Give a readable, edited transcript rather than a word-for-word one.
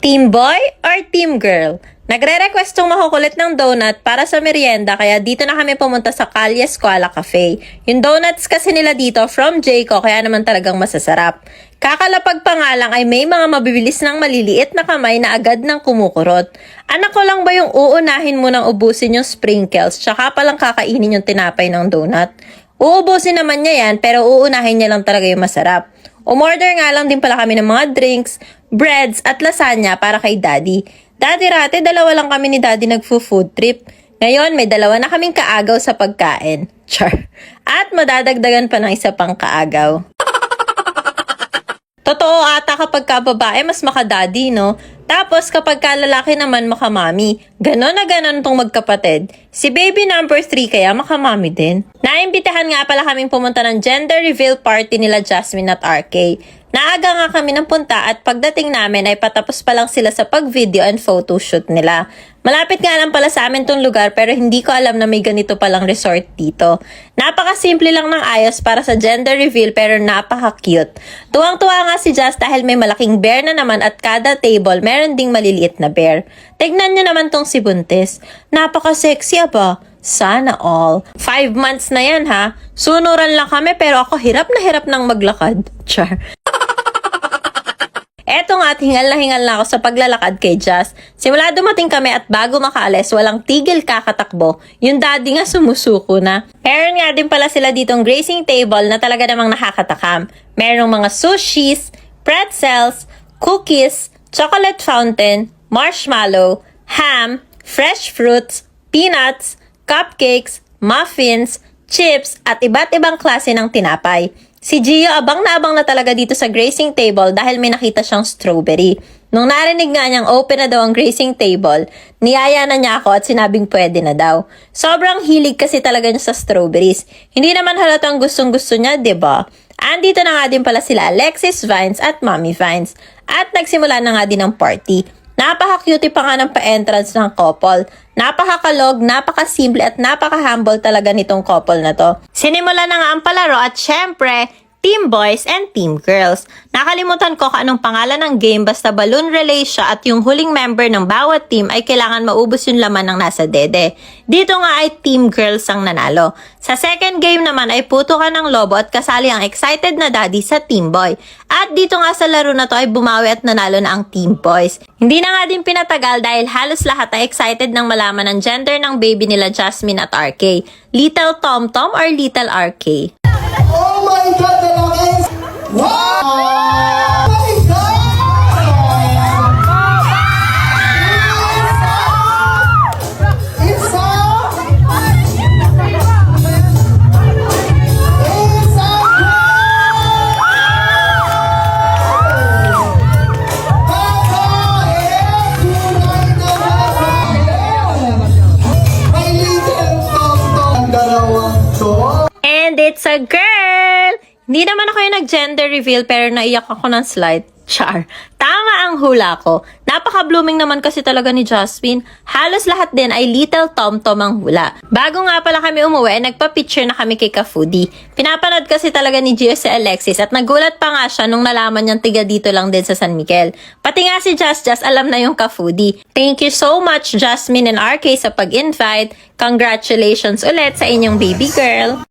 Team boy or team girl? Nagre-request tong makukulit ng donut para sa merienda kaya dito na kami pumunta sa Calle Escuela Cafe. Yung donuts kasi nila dito from Jayco kaya naman talagang masasarap. Kakalapag pa nga lang ay may mga mabibilis ng maliliit na kamay na agad ng kumukurot. Anak ko lang ba yung uunahin mo nang ubusin yung sprinkles tsaka palang kakainin yung tinapay ng donut? Uubusin naman niya yan pero uunahin niya lang talaga yung masarap. Umorder nga lang din pala kami ng mga drinks, breads at lasagna para kay Daddy. Dati-rate, dalawa lang kami ni Daddy nagfo-food trip. Ngayon, may dalawa na kaming kaagaw sa pagkain. Char. At madadagdagan pa ng isa pang kaagaw. Totoo ata kapag babae mas makadaddy, no? Tapos kapag lalaki naman makamami. Ganon na ganon tong magkapatid. Si baby number 3 kaya makamami din. Naimbitahan nga pala kaming pumunta ng gender reveal party nila Jasmine at RK. Naaga nga kami ng punta at pagdating namin ay patapos pa lang sila sa pag-video and photoshoot nila. Malapit nga lang pala sa amin tong lugar pero hindi ko alam na may ganito palang resort dito. Napakasimple lang ng ayos para sa gender reveal pero napaka-cute. Tuwang-tuwa nga si Jazz dahil may malaking bear na naman at kada table meron ding maliliit na bear. Tignan nyo naman tong si Buntis. Napaka-sexy ba? Sana all. 5 months na yan ha. Sunuran lang kami pero ako hirap na hirap nang maglakad. Char. Eto nga at hingal na ako sa paglalakad kay Jazz. Simula dumating kami at bago makaalis, walang tigil kakatakbo. Yung daddy nga sumusuko na. Meron nga din pala sila ditong grazing table na talaga namang nakakatakam. Merong mga sushis, pretzels, cookies, chocolate fountain, marshmallow, ham, fresh fruits, peanuts, cupcakes, muffins, chips, at iba't ibang klase ng tinapay. Si Gio abang na talaga dito sa grazing table dahil may nakita siyang strawberry. Nung narinig nga niyang open na daw ang grazing table, niyaya na niya ako at sinabing pwede na daw. Sobrang hilig kasi talaga niya sa strawberries. Hindi naman halatang gustong-gusto niya, 'di ba? Andito na nga din pala sila Alexis Vines at Mommy Vines. At nagsimula na nga din ang party. Napaka-cutie pa nga ng pa-entrance ng couple. Napaka-kalog, napaka-simple at napaka-humble talaga nitong couple na to. Sinimula na nga ang palaro at syempre, team boys and team girls. Nakalimutan ko kung anong pangalan ng game basta balloon relay siya at yung huling member ng bawat team ay kailangan maubos yung laman ng nasa dede. Dito nga ay team girls ang nanalo. Sa second game naman ay putukan ng lobo at kasali ang excited na daddy sa team boy. At dito nga sa laro na to ay bumawi at nanalo na ang team boys. Hindi na nga din pinatagal dahil halos lahat ay excited nang malaman ang gender ng baby nila Jasmine at RK. Little Tom Tom or Little RK? Oh my God, the longest! Wow! Oh my God! It's a... My little Tom-Tom. Ang dalawang to. And it's a girl! Hindi naman ako yung nag-gender reveal pero naiyak ako ng slight. Char. Tama ang hula ko. Napaka-blooming naman kasi talaga ni Jasmine. Halos lahat din ay Little Tom Tom ang hula. Bago nga pala kami umuwi, nagpa-picture na kami kay Ka-Foodie. Pinapanood kasi talaga ni Gio si Alexis at nagulat pa nga siya nung nalaman niyang tiga dito lang din sa San Miguel. Pati nga si Just alam na yung Ka-Foodie. Thank you so much Jasmine and RK sa pag-invite. Congratulations ulit sa inyong baby girl.